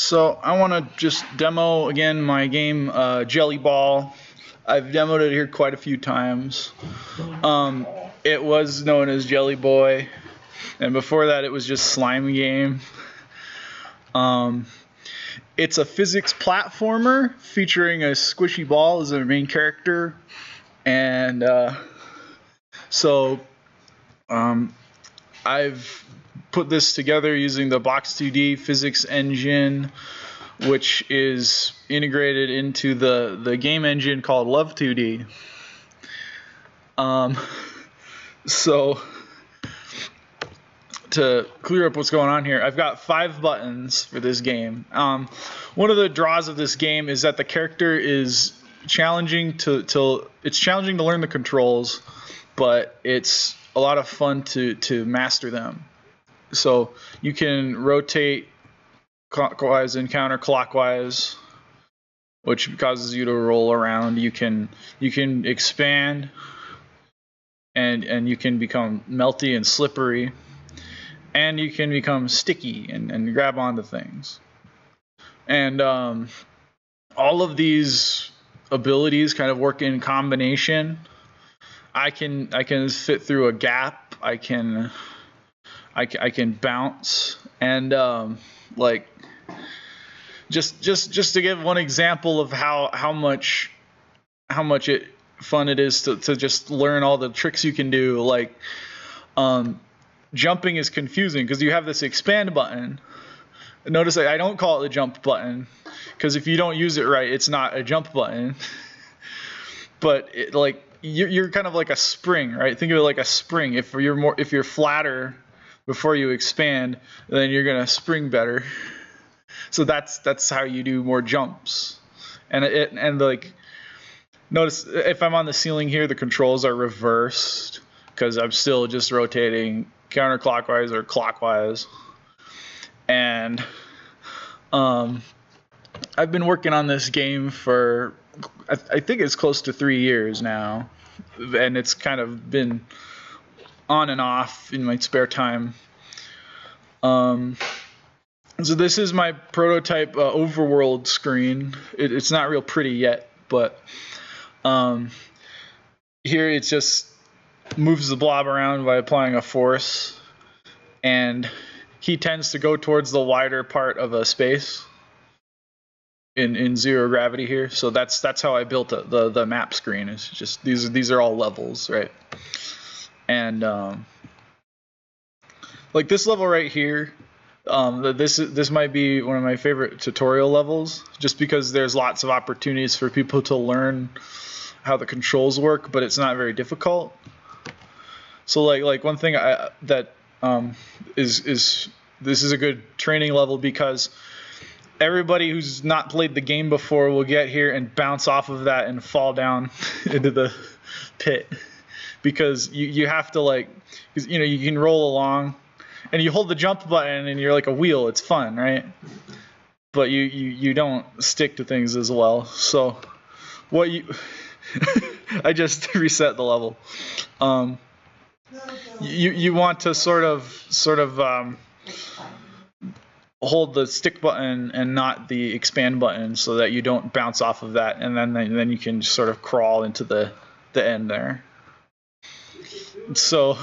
So I want to just demo again my game Jellyball. I've demoed it here quite a few times. It was known as Jelly Boy, and before that it was just Slime Game. It's a physics platformer featuring a squishy ball as a main character, and I've put this together using the Box2D physics engine, which is integrated into the game engine called Love2D. So to clear up what's going on here, I've got 5 buttons for this game. One of the draws of this game is that the character is challenging to learn the controls, but it's a lot of fun to master them. So you can rotate clockwise and counterclockwise, which causes you to roll around. You can expand, and you can become melty and slippery, and you can become sticky and grab onto things. And all of these abilities kind of work in combination. I can fit through a gap. I can bounce, and like just to give one example of how much fun it is to just learn all the tricks you can do. Like jumping is confusing because you have this expand button. Notice that I don't call it the jump button, because if you don't use it right, it's not a jump button. But you're kind of like a spring, right? Think of it like a spring. If you're flatter before you expand, then you're gonna spring better. So that's how you do more jumps. And like, notice if I'm on the ceiling here, the controls are reversed because I'm still just rotating counterclockwise or clockwise. And I've been working on this game for I think it's close to 3 years now, and it's kind of been on and off in my spare time. So this is my prototype overworld screen. It's not real pretty yet, but here it just moves the blob around by applying a force, and he tends to go towards the wider part of a space in zero gravity here. So that's how I built the map screen. It's just these are all levels, right? And like this level right here, this might be one of my favorite tutorial levels, just because there's lots of opportunities for people to learn how the controls work, but it's not very difficult. So like one thing is this is a good training level, because everybody who's not played the game before will get here and bounce off of that and fall down into the pit, because you have to, like, you can roll along and you hold the jump button and you're like a wheel. It's fun, right? But you don't stick to things as well. So what I just reset the level. You want to sort of hold the stick button and not the expand button, so that you don't bounce off of that, and then you can sort of crawl into the end there. So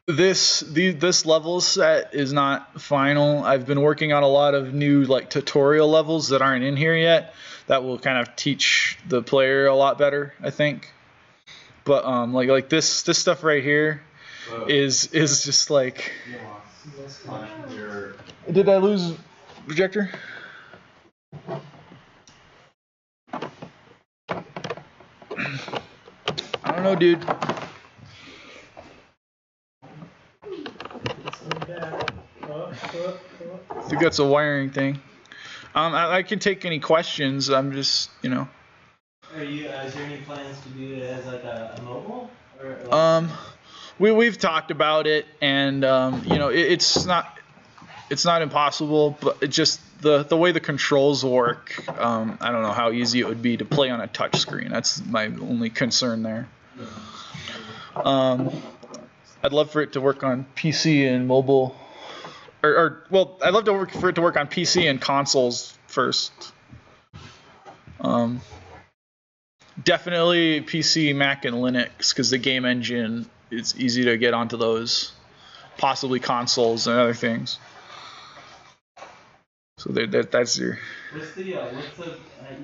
this level set is not final. I've been working on a lot of new tutorial levels that aren't in here yet, that will kind of teach the player a lot better, I think. But like this stuff right here is just like. Did I lose projector? I don't know, dude. I think that's a wiring thing. I can take any questions. I'm just, Are you? Is there any plans to do it as like a mobile? Or we've talked about it, and it's not impossible, but it just the way the controls work. I don't know how easy it would be to play on a touch screen. That's my only concern there. I'd love for it to work on PC and mobile, well, I'd love for it to work on PC and consoles first. Definitely PC, Mac, and Linux, because the game engine, it's easy to get onto those. Possibly consoles and other things. So that's your. What's the you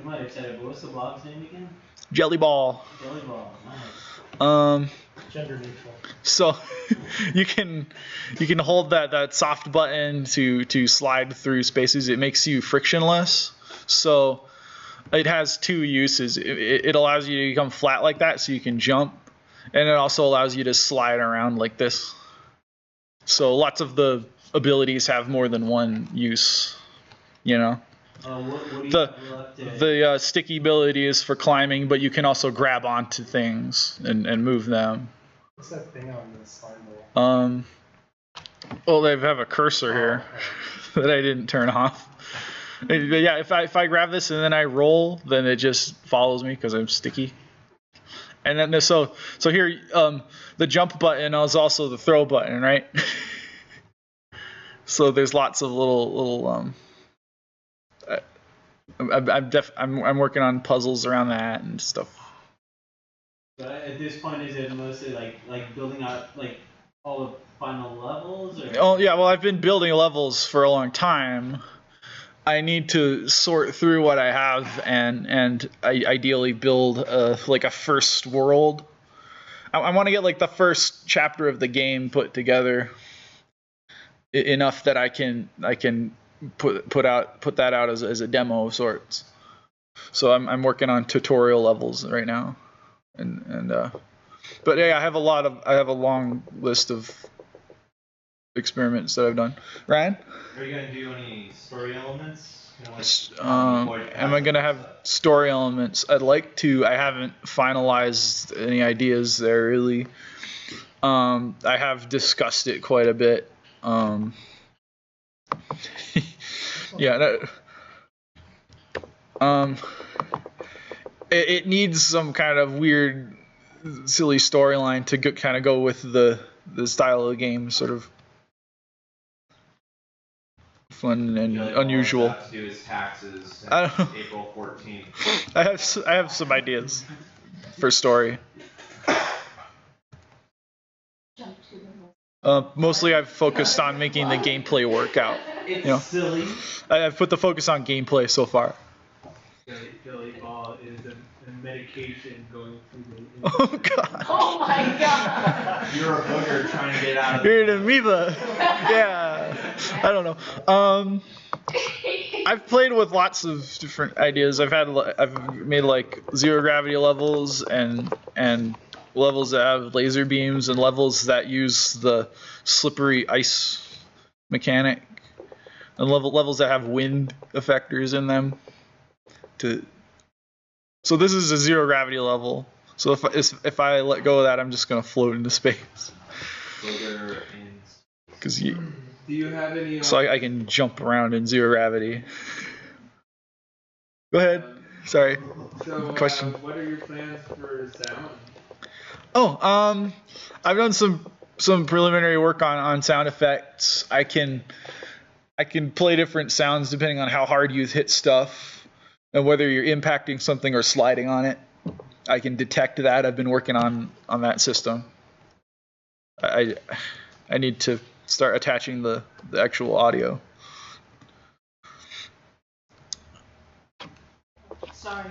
might have said it, but what's the blog's name again? Jellyball. Jellyball, nice. Gender neutral. So you can hold that soft button to slide through spaces. It makes you frictionless. So it has two uses. It allows you to become flat like that, so you can jump, and it also allows you to slide around like this. So lots of the abilities have more than one use. You know. What do you have left to... The sticky ability is for climbing, but you can also grab onto things and move them. What's that thing on the slime ball? Well, they have a cursor here that I didn't turn off. But yeah, if I grab this and then I roll, then it just follows me because I'm sticky. And then so here, the jump button is also the throw button, right? So there's lots of little I'm working on puzzles around that and stuff. But at this point, is it mostly like building out like all the final levels? Or? Oh yeah, well I've been building levels for a long time. I need to sort through what I have and I ideally build like a first world. I want to get like the first chapter of the game put together enough that I can put that out as a demo of sorts. So I'm working on tutorial levels right now, but yeah, I have a long list of experiments that I've done. Ryan? Are you gonna do any story elements? Am I gonna have story elements? I'd like to. I haven't finalized any ideas there really. I have discussed it quite a bit. Yeah. It needs some kind of weird, silly storyline to kind of go with the style of the game, sort of fun and unusual. Have to do his taxes I don't know. April 14th. I have some ideas for story. Mostly I've focused on making the gameplay work out. It's silly. I've put the focus on gameplay so far. Jellyball is a medication going through the... Oh god. Oh my god. You're a booger trying to get out of You're an amoeba. Yeah. I don't know. I've played with lots of different ideas. I've made like zero gravity levels and levels that have laser beams and levels that use the slippery ice mechanic and levels that have wind effectors in them. So this is a zero gravity level. So if I let go of that, I'm just gonna float into space. Because Do you have any? So I can jump around in zero gravity. Go ahead. Sorry. So, Question. What are your plans for sound? Oh, I've done some preliminary work on sound effects. I can play different sounds depending on how hard you hit stuff and whether you're impacting something or sliding on it. I can detect that. I've been working on that system. I need to start attaching the actual audio. Sorry,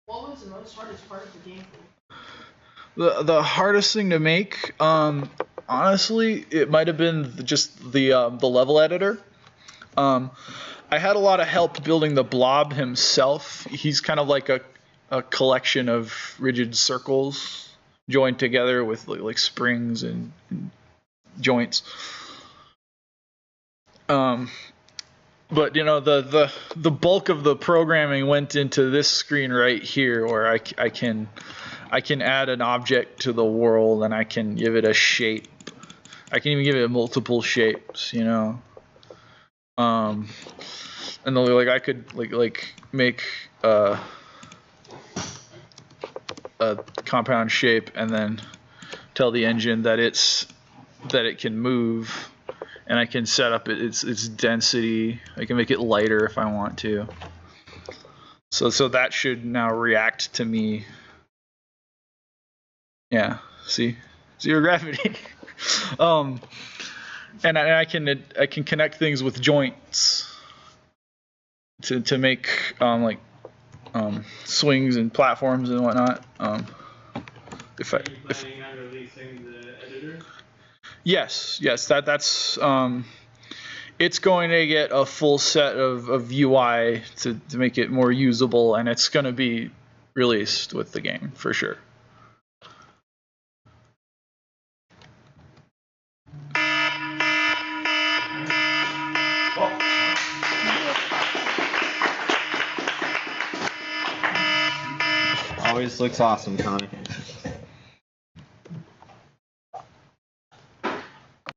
what was the hardest part of the game for you? The hardest thing to make, honestly, it might have been just the level editor. I had a lot of help building the blob himself. He's kind of like a collection of rigid circles joined together with like springs and joints. But you know, the bulk of the programming went into this screen right here, where I can add an object to the world and I can give it a shape. I can even give it multiple shapes, you know. And like I could like make a compound shape and then tell the engine that it can move, and I can set up its density. I can make it lighter if I want to. So that should now react to me. Yeah, see, zero gravity. And I can connect things with joints to make swings and platforms and whatnot. If Are you planning on releasing the editor? Yes, that's it's going to get a full set of UI to make it more usable, and it's going to be released with the game for sure. Always looks awesome, Connie.